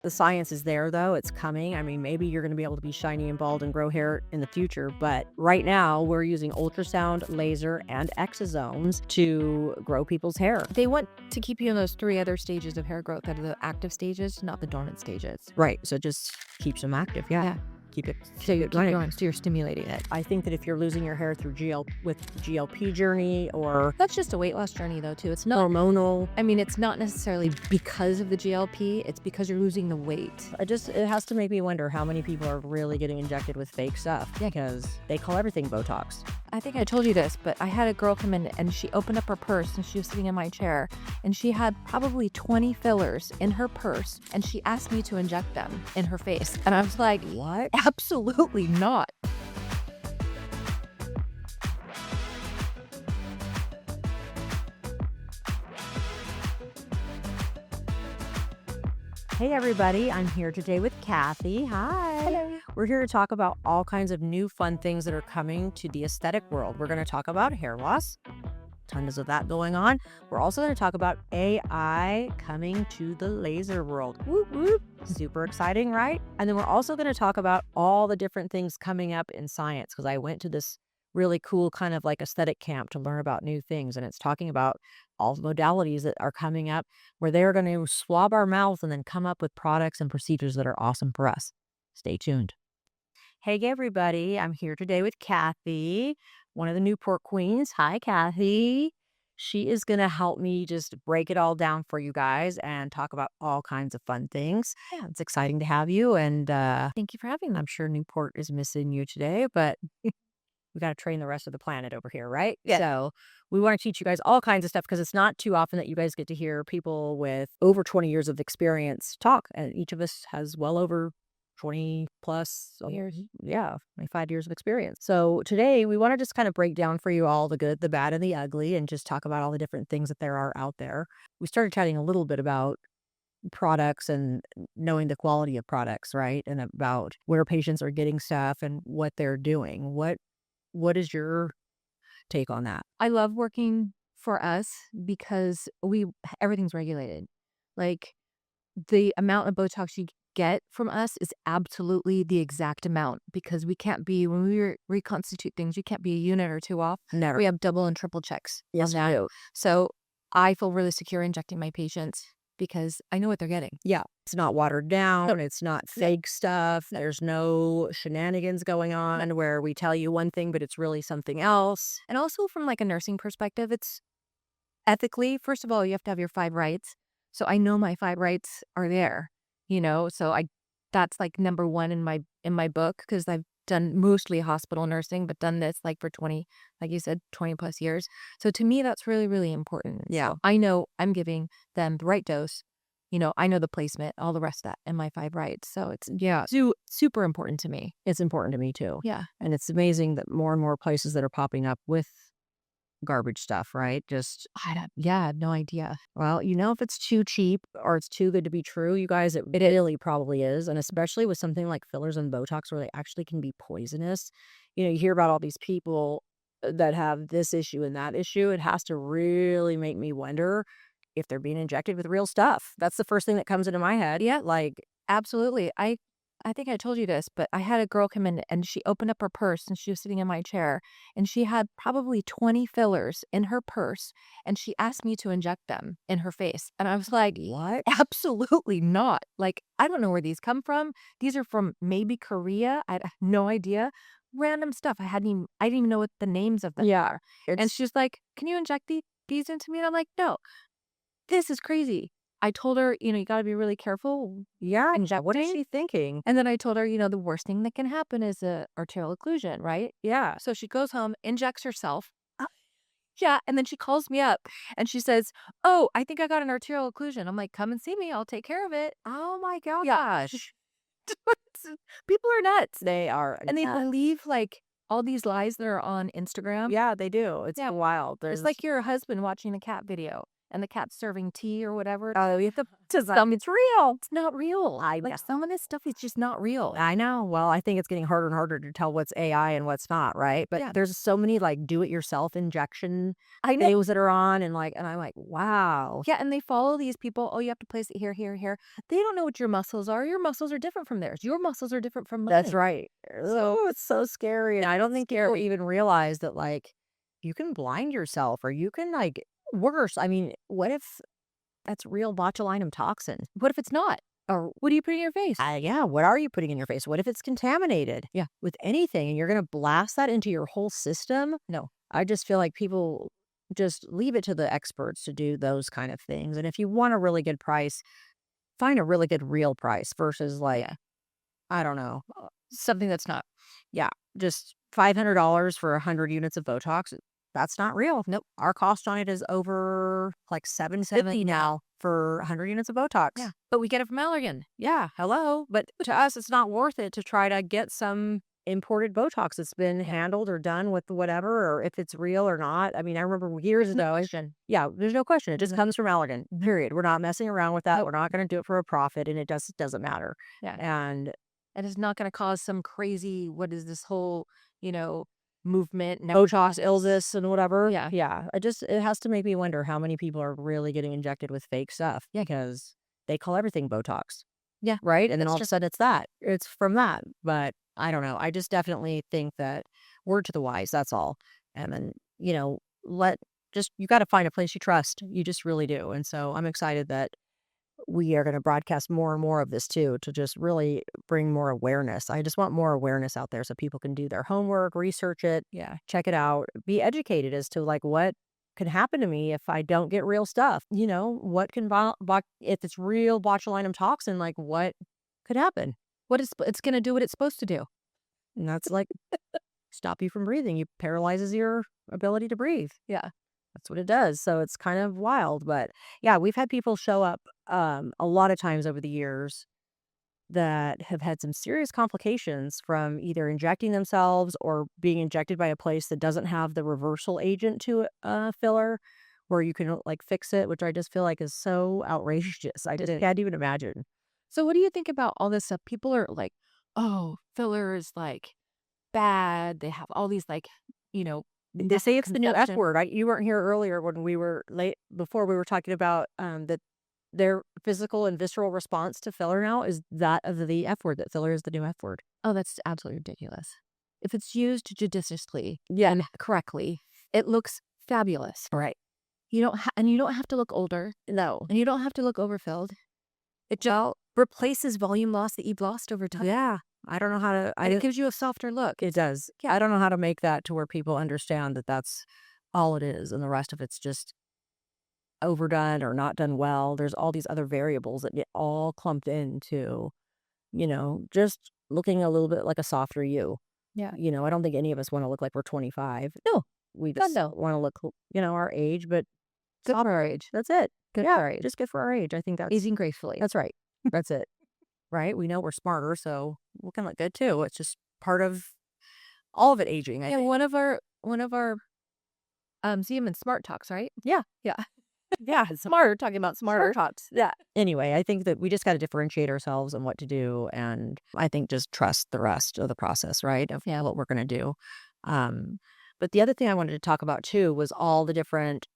The science is there, though. It's coming. I mean, maybe you're going to be able to be shiny and bald and grow hair in the future. But right now, we're using ultrasound, laser, and exosomes to grow people's hair. They want to keep you in those 3 other stages of hair growth that are the active stages, not the dormant stages. Right. So it just keeps them active. Yeah. Keep it. So you're going. going, so you're stimulating it. I think that if you're losing your hair through GLP journey or That's just a weight loss journey though too. It's not hormonal, I mean, it's not necessarily because of the GLP, it's because you're losing the weight. it has to make me wonder how many people are really getting injected with fake stuff because they call everything Botox. I think I told you this, but I had a girl come in and she opened up her purse and she was sitting in my chair and she had probably 20 fillers in her purse and she asked me to inject them in her face. And I was like, What? absolutely not. Hey everybody, I'm here today with Cathy. Hi. Hello. We're here to talk about all kinds of new fun things that are coming to the aesthetic world. We're going to talk about hair loss, tons of that going on. We're also going to talk about AI coming to the laser world. Whoop, whoop. Super exciting, right? And then we're also going to talk about all the different things coming up in science because I went to this really cool kind of like aesthetic camp to learn about new things. And it's talking about all the modalities that are coming up where they're going to swab our mouths and then come up with products and procedures that are awesome for us. Stay tuned. Hey, everybody. I'm here today with Cathy, one of the Newport queens. Hi, Cathy. She is going to help me just break it all down for you guys and talk about all kinds of fun things. Yeah, it's exciting to have you. And Thank you for having me. I'm sure Newport is missing you today, but we got to train the rest of the planet over here, right? Yeah. So we want to teach you guys all kinds of stuff because it's not too often that you guys get to hear people with over 20 years of experience talk. And each of us has well over 20 plus Years. Yeah, 25 years of experience. So today we want to just kind of break down for you all the good, the bad, and the ugly, and just talk about all the different things that there are out there. We started chatting a little bit about products and knowing the quality of products, right? And about where patients are getting stuff and what they're doing. What is your take on that? I love working for us because everything's regulated. Like the amount of Botox you get from us is absolutely the exact amount because we can't be, when we reconstitute things, you can't be a unit or two off. Never. We have double and triple checks. Yes, on we that. do. So I feel really secure injecting my patients because I know what they're getting. Yeah. It's not watered down. It's not fake stuff. There's no shenanigans going on where we tell you one thing, but it's really something else. And also from like a nursing perspective, it's ethically, first of all, you have to have your 5 rights. So I know my 5 rights are there, so that's like number 1 in my book because I've done mostly hospital nursing, but done this like for 20, like you said, 20 plus years. So to me, that's really, really important. Yeah. So I know I'm giving them the right dose. I know the placement, all the rest of that, and my 5 rights. So it's super important to me. It's important to me too. Yeah. And it's amazing that more and more places that are popping up with garbage stuff, right? I have no idea. Well, if it's too cheap or it's too good to be true, you guys, it really probably is. And especially with something like fillers and Botox where they actually can be poisonous. You hear about all these people that have this issue and that issue. It has to really make me wonder if they're being injected with real stuff. That's the first thing that comes into my head. Yeah. Like, Absolutely. I think I told you this, but I had a girl come in and she opened up her purse and she was sitting in my chair and she had probably 20 fillers in her purse and she asked me to inject them in her face. And I was like, what? absolutely not. Like, I don't know where these come from. These are from maybe Korea. I have no idea. Random stuff. I didn't even know what the names of them are. And she's like, can you inject these into me? And I'm like, no, this is crazy. I told her, you got to be really careful. Yeah. Injecting. What is she thinking? And then I told her, the worst thing that can happen is a arterial occlusion, right? Yeah. So she goes home, injects herself. Yeah. And then she calls me up and she says, oh, I think I got an arterial occlusion. I'm like, come and see me. I'll take care of it. Oh my gosh. Yeah. People are nuts. They are. And they believe like all these lies that are on Instagram. Yeah, they do. It's wild. It's like your husband watching a cat video. and the cat's serving tea or whatever. Oh, you have to some it's real. It's not real. I know. Like some of this stuff is just not real. I know. Well, I think it's getting harder and harder to tell what's AI and what's not, right? But Yeah. there's so many like do-it-yourself injection I know. things that are on, and I'm like, wow. Yeah, and they follow these people. Oh, you have to place it here, here, here. They don't know what your muscles are. Your muscles are different from theirs. Your muscles are different from mine. That's right. So it's so scary. And I don't think people even realize that like you can blind yourself or you can like worse. I mean, what if that's real botulinum toxin? What if it's not? Or What do you put in your face? yeah, what are you putting in your face? What if it's contaminated? Yeah. With anything and you're going to blast that into your whole system? No. I just feel like people just leave it to the experts to do those kind of things. And if you want a really good price, find a really good real price versus like, I don't know, Something that's not. just $500 for 100 units of Botox. That's not real. Nope. Our cost on it is over like $750 now for 100 units of Botox. Yeah. But we get it from Allergan. Yeah. Hello. But to us, it's not worth it to try to get some imported Botox that's been handled or done with whatever, or if it's real or not. I mean, I remember years ago. Yeah, there's no question. It just comes from Allergan. Period. We're not messing around with that. Nope. We're not going to do it for a profit, and it doesn't matter. Yeah. And it's not going to cause some crazy, what is this whole, movement? Botox illness and whatever. Yeah. Yeah. It has to make me wonder how many people are really getting injected with fake stuff. Yeah. Because they call everything Botox. Yeah. Right. And then That's all of a sudden it's from that. But I don't know. I just definitely think that word to the wise, that's all. And then, you got to find a place you trust. You just really do. And so I'm excited that we are going to broadcast more and more of this too, to just really bring more awareness. I just want more awareness out there so people can do their homework, research it, Yeah. check it out, be educated as to like what could happen to me if I don't get real stuff. What can, if it's real botulinum toxin, like what could happen? It's going to do what it's supposed to do. And that's like stop you from breathing. You paralyzes your ability to breathe. Yeah. That's what it does. So it's kind of wild. But yeah, we've had people show up a lot of times over the years that have had some serious complications from either injecting themselves or being injected by a place that doesn't have the reversal agent to filler where you can like fix it, which I just feel like is so outrageous. I just can't even imagine. So what do you think about all this stuff? People are like, oh, filler is like bad. They have all these like, They say it's the new F misconception. word. You weren't here earlier when we were before we were talking about that their physical and visceral response to filler now is that of the F word, that filler is the new F word. Oh, that's absolutely ridiculous. If it's used judiciously Yeah. and correctly, it looks fabulous. Right. You don't have to look older, No. and you don't have to look overfilled. It just replaces volume loss that you've lost over time. Yeah. I don't know how to. And it gives you a softer look. It does. Yeah. I don't know how to make that to where people understand that that's all it is, and the rest of it's just overdone or not done well. There's all these other variables that get all clumped into, just looking a little bit like a softer you. Yeah. I don't think any of us want to look like we're 25. No. We God, just no. want to look, our age, but Good for our age. that's it. Good Yeah, for our age. just good for our age. I think that's Aging gracefully. that's right. That's it. Right? We know we're smarter, so we can look good too. It's just part of all of it aging. I Yeah, think. one of our Zeman Smart Talks, right? Yeah. Yeah. Yeah. Smarter, talking about smarter. Talks. Yeah. Anyway, I think that we just got to differentiate ourselves and what to do. And I think just trust the rest of the process, right? Of what we're going to do. But the other thing I wanted to talk about too was all the different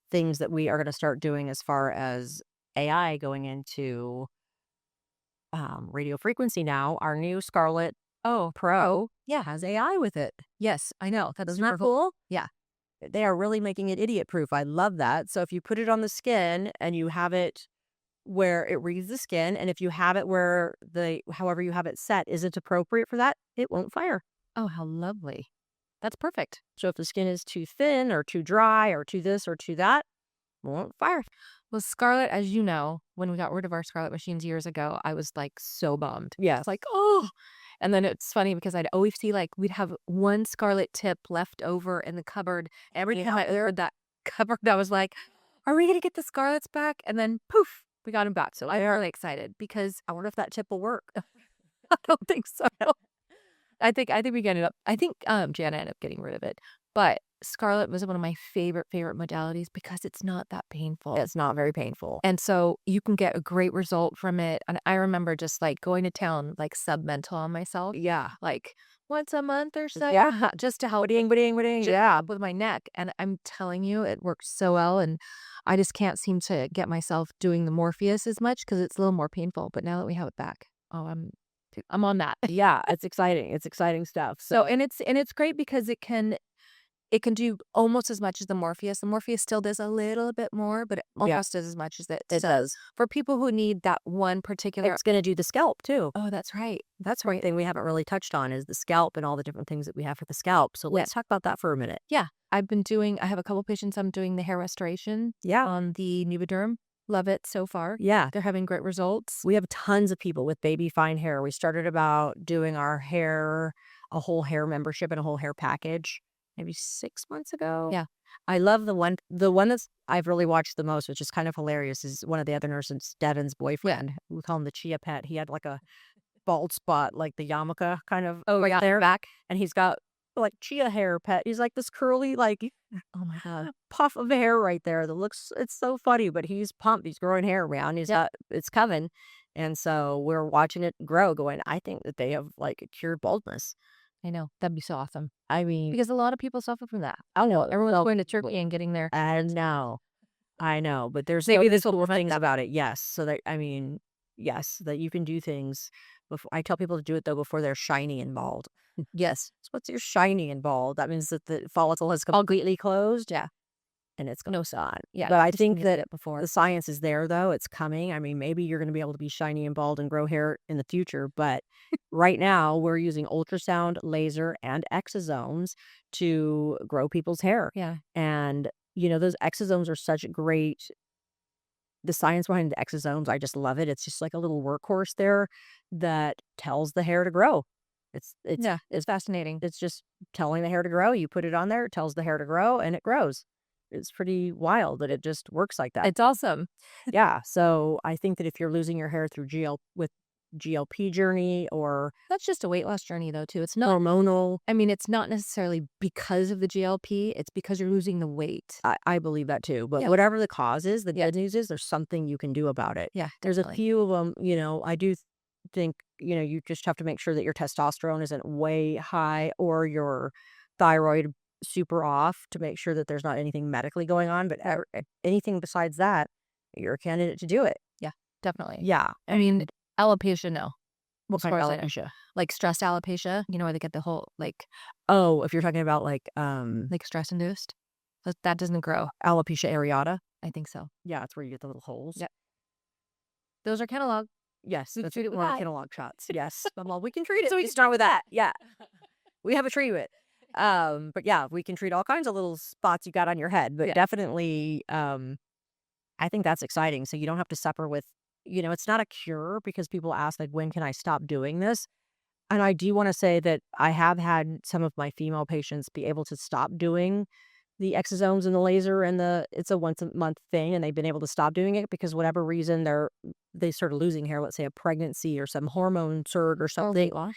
things that we are going to start doing as far as AI going into radio frequency now. Our new Scarlett Pro has AI with it. Yes, I know. That's Isn't super that cool? Yeah. They are really making it idiot proof. I love that. So if you put it on the skin and you have it where it reads the skin, and if you have it where however you have it set isn't appropriate for that, it won't fire. Oh, how lovely. That's perfect. So if the skin is too thin or too dry or too this or too that, it won't fire. Well, Scarlett, as you know, when we got rid of our Scarlett machines years ago, I was like so bummed. Yes. It's like, oh. And then it's funny because I'd always see we'd have one Scarlett tip left over in the cupboard. Every time I heard that cupboard, I was like, are we going to get the Scarletts back? And then poof, we got them back. So I'm really excited because I wonder if that tip will work. I don't think so. I think we ended up. I think Jana ended up getting rid of it, but Scarlet was one of my favorite modalities because it's not that painful. It's not very painful. And so you can get a great result from it. And I remember just like going to town, like submental on myself, Yeah. like once a month or so, Yeah. just to help Ba-ding. just Yeah. with my neck. And I'm telling you, it works so well. And I just can't seem to get myself doing the Morpheus as much because it's a little more painful. But now that we have it back, oh, I'm on that. Yeah. It's exciting. It's exciting stuff. So and it's great because it can do almost as much as the Morpheus. The Morpheus still does a little bit more, but it Yeah, almost does as much as it. it So does. for people who need that one particular, It's going to do the scalp too. oh, that's right. That's one thing we haven't really touched on is the scalp and all the different things that we have for the scalp. So Yeah. let's talk about that for a minute. Yeah. I have a couple patients I'm doing the hair restoration Yeah. on the Nubiderm. Love it so far. Yeah. They're having great results. We have tons of people with baby fine hair. We started about doing our hair, a whole hair membership and a whole hair package maybe 6 months ago. Yeah. I love the one that's I've really watched the most, which is kind of hilarious, is one of the other nurses, Devin's boyfriend. We call him the Chia Pet. He had like a bald spot, like the yarmulke kind of right there. Back. And he's got like chia hair pet. He's like this curly, like Oh my God. puff of hair right there that looks, it's so funny, but he's pumped. He's growing hair around. It's coming. And so we're watching it grow going, I think that they have like cured baldness. I know. That'd be so awesome. I mean, Because a lot of people suffer from that. I don't know. Everyone's going to Turkey and getting their. I know, but there's Maybe so this will cool prevent things that. about it. Yes. So that, I mean, yes, that you can do things before. I tell people to do it though before they're shiny and bald. Yes. So once you're shiny and bald, that means that the follicle has completely closed. Yeah. And it's no sign. Yeah. But I just think needed that it before. the science is there, though. It's coming. I mean, maybe you're going to be able to be shiny and bald and grow hair in the future. But right now, we're using ultrasound, laser, and exosomes to grow people's hair. Yeah. And, those exosomes are such great. The science behind the exosomes, I just love it. It's just like a little workhorse there that tells the hair to grow. Yeah. It's fascinating. It's just telling the hair to grow. You put it on there, it tells the hair to grow, and it grows. It's pretty wild that it just works like that. It's awesome. Yeah. So I think that if you're losing your hair through GLP journey or That's just a weight loss journey, though, too. It's not. hormonal, I mean, it's not necessarily because of the GLP. It's because you're losing the weight. I believe that too. But Yeah. whatever the cause is, the Yeah. good news is there's something you can do about it. Yeah. There's a definitely. few of them, I do think, you just have to make sure that your testosterone isn't way high or your thyroid super off to make sure that there's not anything medically going on. But anything besides that, you're a candidate to do it. Yeah. Definitely. Yeah. I mean, alopecia, no. What As kind of far as I know. alopecia? Like stress alopecia, where they get the whole, Oh, if you're talking about like stress induced. That doesn't grow. alopecia areata. I think so. Yeah, it's where you get the little holes. Yeah. Those are catalog. Yes, We that's treat it with one of that. the analog shots. Yes. Well, we can treat it. So we We can start with that. Yeah. We have a treatment. But yeah, we can treat all kinds of little spots you got on your head. But Yeah. definitely, I think that's exciting. So you don't have to suffer with, it's not a cure because people ask, like, when can I stop doing this? And I do want to say that I have had some of my female patients be able to stop doing the exosomes and the laser and it's a once a month thing, and they've been able to stop doing it because whatever reason they started losing hair, let's say a pregnancy or some hormone surge or Or something weight loss.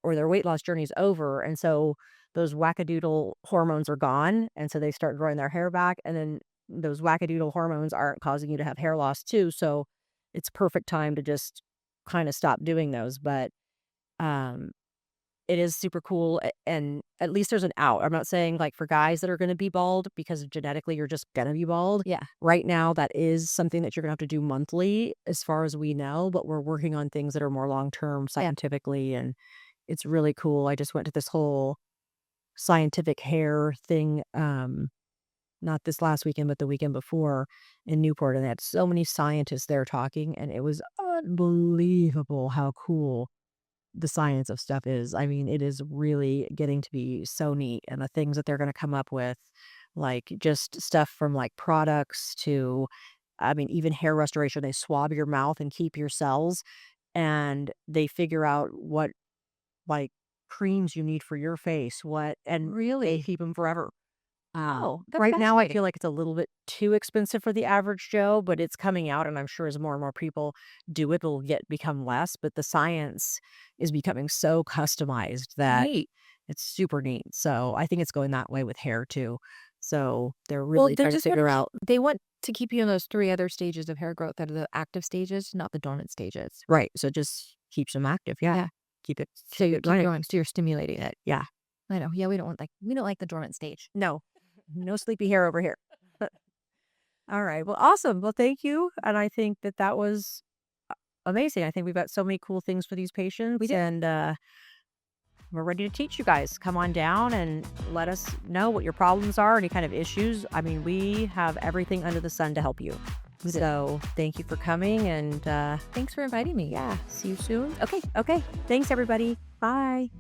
or their weight loss journey is over, and so those wackadoodle hormones are gone, and so they start growing their hair back, and then those wackadoodle hormones aren't causing you to have hair loss too, so it's perfect time to just kind of stop doing those. But um it is super cool, and at least there's an out. I'm not saying like for guys that are going to be bald because genetically you're just going to be bald. Yeah. Right now, that is something that you're going to have to do monthly as far as we know, but we're working on things that are more long-term scientifically, and it's really cool. I just went to this whole scientific hair thing, not this last weekend, but the weekend before in Newport, and they had so many scientists there talking, and it was unbelievable how cool the science of stuff is. I mean, it is really getting to be so neat, and the things that they're going to come up with, like just stuff from like products to, I mean, even hair restoration. They swab your mouth and keep your cells, and they figure out what like creams you need for your face, and they Really? keep them forever. Oh, that's Right now, I fascinating. feel like it's a little bit too expensive for the average Joe, but it's coming out, and I'm sure as more and more people do it, it'll become less. But the science is becoming so customized that Neat. It's super neat. So I think it's going that way with hair too. So they're Well, really they're trying to just sort figure of out. they want to keep you in those 3 other stages of hair growth that are the active stages, not the dormant stages. Right. So it just keeps them active. Yeah. Yeah. Keep it, So you keep it keep going. going, so you're stimulating it. Yeah. I know. Yeah, we don't like the dormant stage. No, no sleepy hair over here. All right. Well, awesome. Well, thank you. And I think that that was amazing. I think we've got so many cool things for these patients, We do. and we're ready to teach you guys. Come on down and let us know what your problems are, any kind of issues. I mean, we have everything under the sun to help you. We do. So thank you for coming, and Thanks for inviting me. yeah, see you soon. Okay. Okay. Thanks, everybody. Bye.